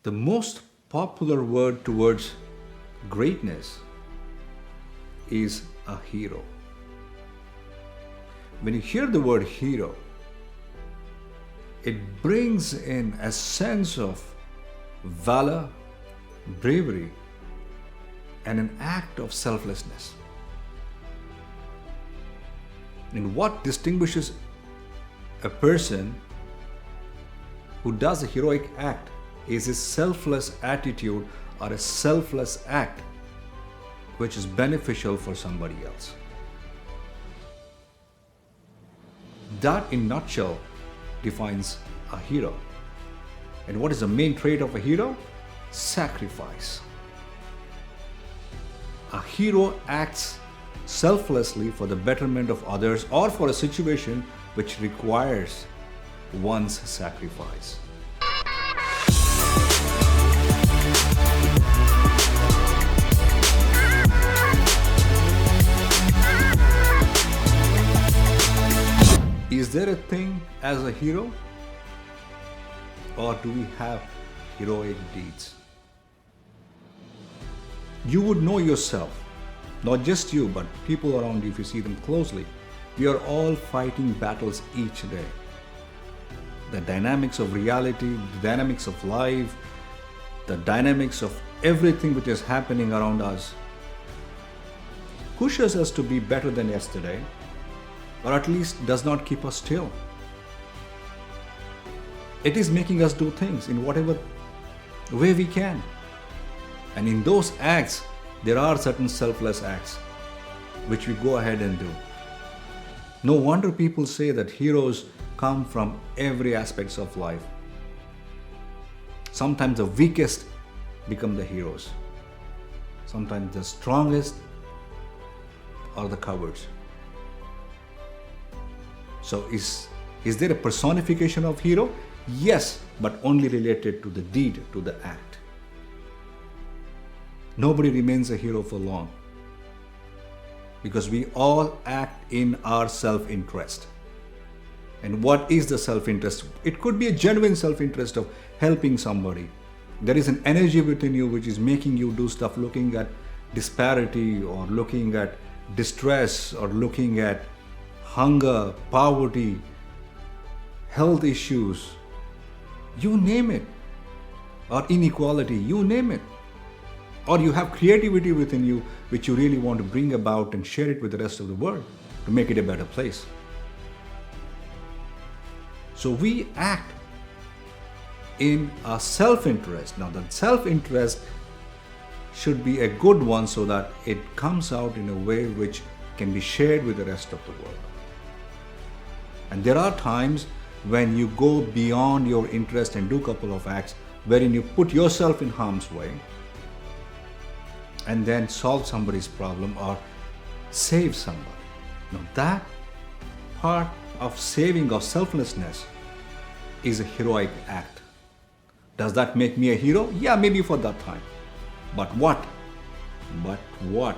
The most popular word towards greatness is a hero. When you hear the word hero, it brings in a sense of valor, bravery, and an act of selflessness. And what distinguishes a person who does a heroic act is his selfless attitude or a selfless act which is beneficial for somebody else. That in a nutshell defines a hero. And what is the main trait of a hero? Sacrifice. A hero acts selflessly for the betterment of others or for a situation which requires one's sacrifice. Is there a thing as a hero? Or do we have heroic deeds? You would know yourself, not just you, but people around you if you see them closely. We are all fighting battles each day. The dynamics of reality, the dynamics of life, the dynamics of everything which is happening around us pushes us to be better than yesterday, or at least does not keep us still. It is making us do things in whatever way we can. And in those acts, there are certain selfless acts which we go ahead and do. No wonder people say that heroes come from every aspects of life. Sometimes the weakest become the heroes. Sometimes the strongest are the cowards. So is there a personification of hero? Yes, but only related to the deed, to the act. Nobody remains a hero for long because we all act in our self-interest. And what is the self-interest? It could be a genuine self-interest of helping somebody. There is an energy within you which is making you do stuff, looking at disparity or looking at distress or looking at hunger, poverty, health issues, you name it, or inequality, you name it. Or you have creativity within you which you really want to bring about and share it with the rest of the world to make it a better place. So we act in our self-interest. Now the self-interest should be a good one so that it comes out in a way which can be shared with the rest of the world. And there are times when you go beyond your interest and do a couple of acts wherein you put yourself in harm's way and then solve somebody's problem or save somebody. Now that part of saving or selflessness is a heroic act. Does that make me a hero? Yeah, maybe for that time. But what? But what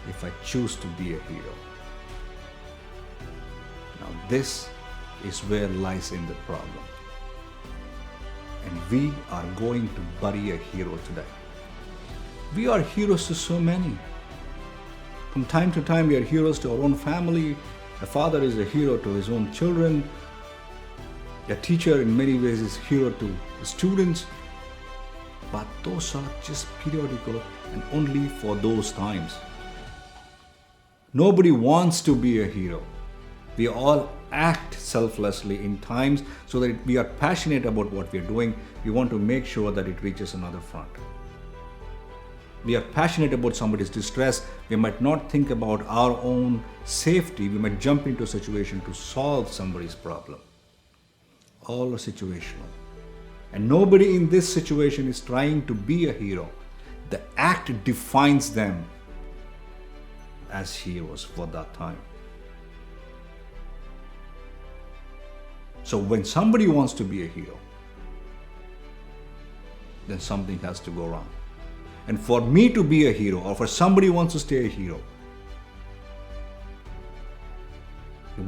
if I choose to be a hero? Now this is where lies in the problem. And we are going to bury a hero today. We are heroes to so many. From time to time we are heroes to our own family. A father is a hero to his own children. A teacher in many ways is a hero to the students. But those are just periodical and only for those times. Nobody wants to be a hero. We all act selflessly in times so that we are passionate about what we are doing. We want to make sure that it reaches another front. We are passionate about somebody's distress. We might not think about our own safety. We might jump into a situation to solve somebody's problem. All are situational. And nobody in this situation is trying to be a hero. The act defines them as heroes for that time. So when somebody wants to be a hero, then something has to go wrong. And for me to be a hero, or for somebody who wants to stay a hero,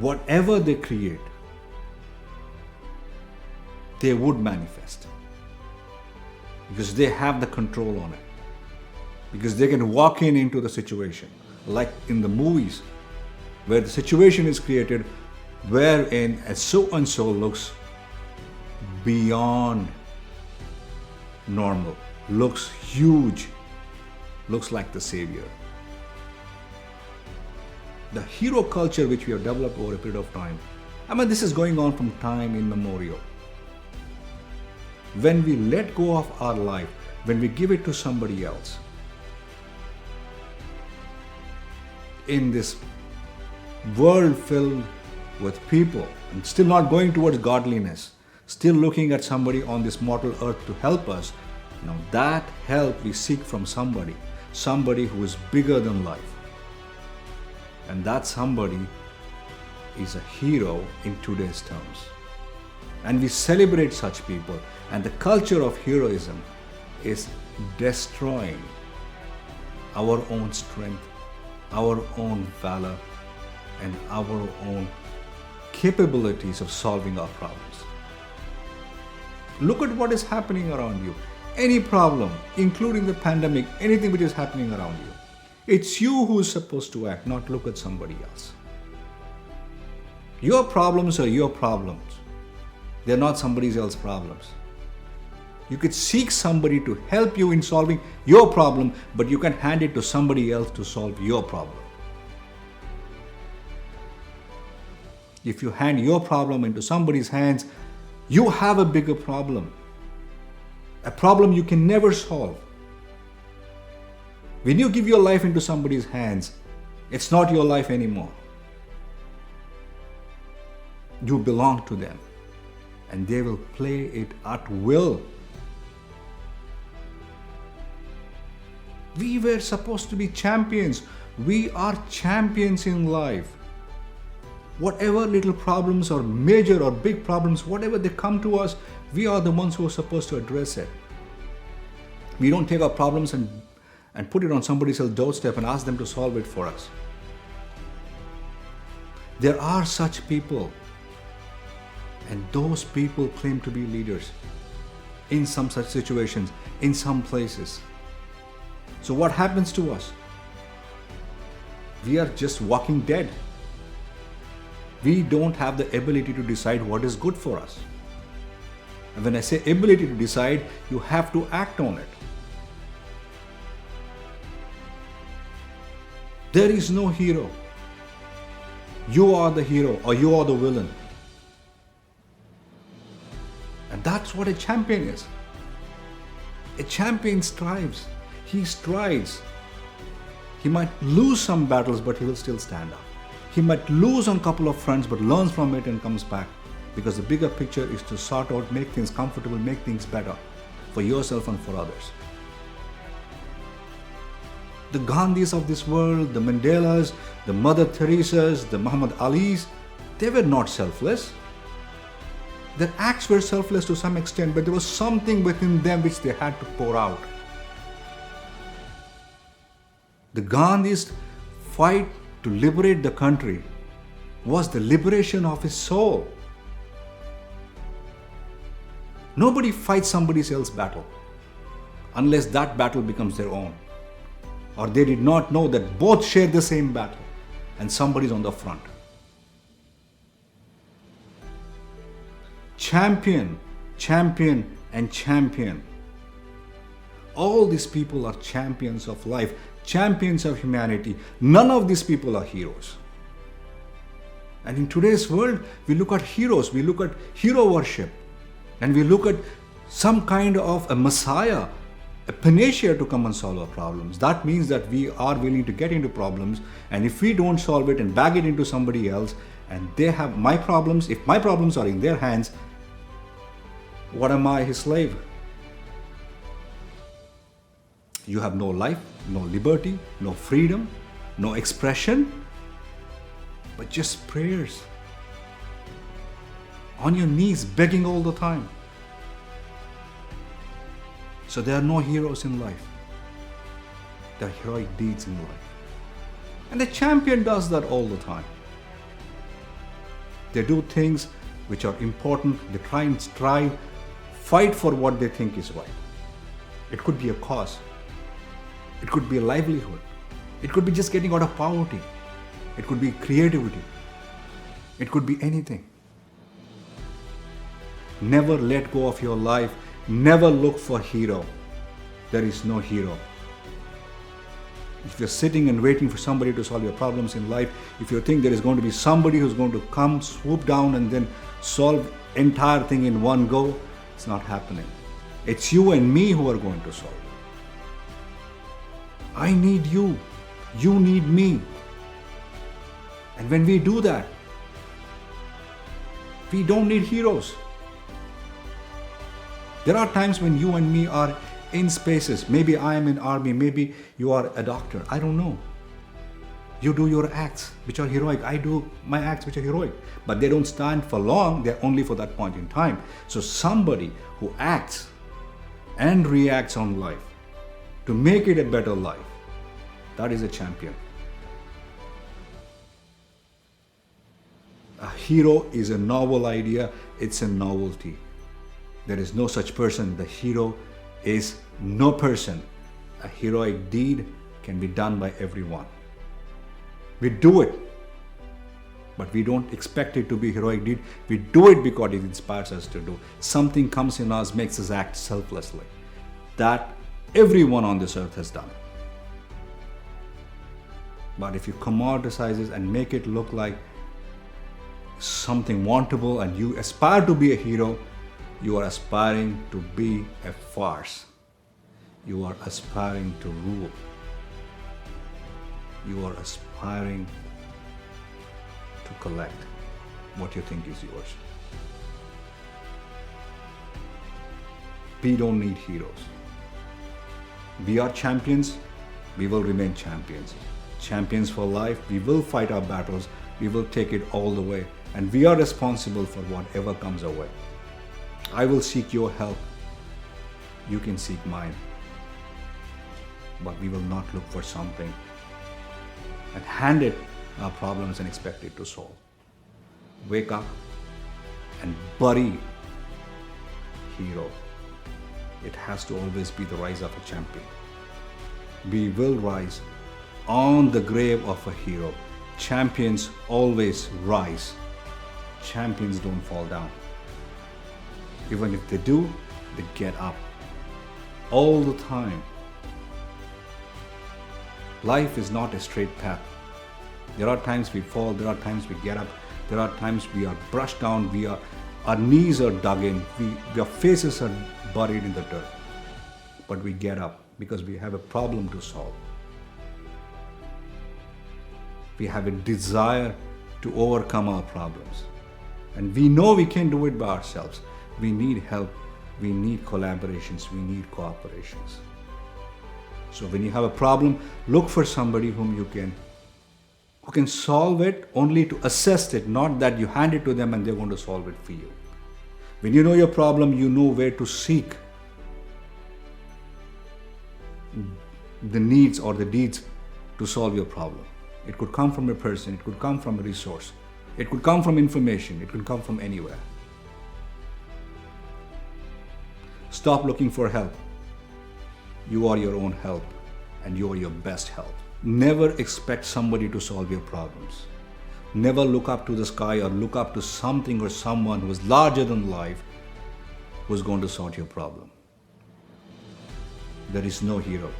whatever they create, they would manifest. because they have the control on it. Because they can walk into the situation, like in the movies, where the situation is created wherein a so-and-so looks beyond normal, looks huge, looks like the savior. The hero culture which we have developed over a period of time, this is going on from time immemorial. When we let go of our life, when we give it to somebody else, in this world filled with people and still not going towards godliness, still looking at somebody on this mortal earth to help us, now that help we seek from somebody who is bigger than life. And that somebody is a hero in today's terms. And we celebrate such people, and the culture of heroism is destroying our own strength, our own valor, and our own capabilities of solving our problems. Look at what is happening around you. Any problem, including the pandemic, anything which is happening around you, it's you who is supposed to act, not look at somebody else. Your problems are your problems. They're not somebody else's problems. You could seek somebody to help you in solving your problem, but you can hand it to somebody else to solve your problem. If you hand your problem into somebody's hands, you have a bigger problem. A problem you can never solve. When you give your life into somebody's hands, it's not your life anymore. You belong to them, and they will play it at will. We were supposed to be champions. We are champions in life. Whatever little problems or major or big problems, whatever they come to us, we are the ones who are supposed to address it. We don't take our problems and put it on somebody else's doorstep and ask them to solve it for us. There are such people, and those people claim to be leaders in some such situations, in some places. So what happens to us? We are just walking dead. We don't have the ability to decide what is good for us. And when I say ability to decide, you have to act on it. There is no hero. You are the hero or you are the villain. And that's what a champion is. A champion strives. He strides. He might lose some battles, but he will still stand up. He might lose on a couple of fronts, but learns from it and comes back. Because the bigger picture is to sort out, make things comfortable, make things better for yourself and for others. The Gandhis of this world, the Mandelas, the Mother Teresas, the Muhammad Alis, they were not selfless. Their acts were selfless to some extent, but there was something within them which they had to pour out. The Gandhi's fight to liberate the country was the liberation of his soul. Nobody fights somebody else's battle unless that battle becomes their own, or they did not know that both share the same battle and somebody's on the front. Champion, champion, and champion. All these people are champions of life, champions of humanity. None of these people are heroes. And in today's world, we look at heroes, we look at hero worship, and we look at some kind of a messiah, a panacea to come and solve our problems. That means that we are willing to get into problems, and if we don't solve it and bag it into somebody else, and they have my problems, if my problems are in their hands, what am I, his slave? You have no life, no liberty, no freedom, no expression, but just prayers. On your knees, begging all the time. So there are no heroes in life. There are heroic deeds in life. And the champion does that all the time. They do things which are important. They try and strive, fight for what they think is right. It could be a cause. It could be a livelihood. It could be just getting out of poverty. It could be creativity. It could be anything. Never let go of your life. Never look for hero. There is no hero. If you're sitting and waiting for somebody to solve your problems in life, if you think there is going to be somebody who's going to come, swoop down and then solve entire thing in one go, it's not happening. It's you and me who are going to solve it. I need you. You need me. And when we do that, we don't need heroes. There are times when you and me are in spaces. Maybe I am in army, maybe you are a doctor. I don't know. You do your acts which are heroic. I do my acts which are heroic. But they don't stand for long. They're only for that point in time. So somebody who acts and reacts on life to make it a better life, that is a champion. A hero is a novel idea. It's a novelty. There is no such person. The hero is no person. A heroic deed can be done by everyone. We do it, but we don't expect it to be a heroic deed. We do it because it inspires us to do. Something comes in us, makes us act selflessly. That everyone on this earth has done. But if you commoditize it and make it look like something wantable and you aspire to be a hero, you are aspiring to be a farce. You are aspiring to rule. You are aspiring to collect what you think is yours. We don't need heroes. We are champions. We will remain champions. Champions for life. We will fight our battles. We will take it all the way. And we are responsible for whatever comes our way. I will seek your help. You can seek mine. But we will not look for something and hand it our problems and expect it to solve. Wake up and bury hero. It has to always be the rise of a champion. We will rise on the grave of a hero. Champions always rise. Champions don't fall down. Even if they do, they get up. All the time. Life is not a straight path. There are times we fall, there are times we get up, there are times we are brushed down, our knees are dug in, our faces are buried in the dirt. But we get up because we have a problem to solve. We have a desire to overcome our problems. And we know we can't do it by ourselves. We need help, we need collaborations, we need cooperations. So when you have a problem, look for somebody who can solve it, only to assess it, not that you hand it to them and they're going to solve it for you. When you know your problem, you know where to seek the needs or the deeds to solve your problem. It could come from a person, it could come from a resource, it could come from information, it could come from anywhere. Stop looking for help. You are your own help and you are your best help. Never expect somebody to solve your problems. Never look up to the sky or look up to something or someone who is larger than life who is going to sort your problem. There is no hero.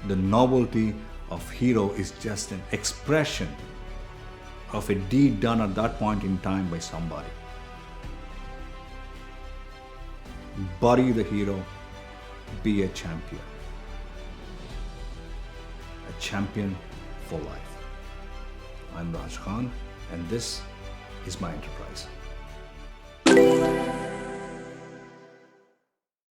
The novelty of hero is just an expression of a deed done at that point in time by somebody. Bury the hero. Be a champion. A champion for life. I'm Raj Khan, and this is my enterprise.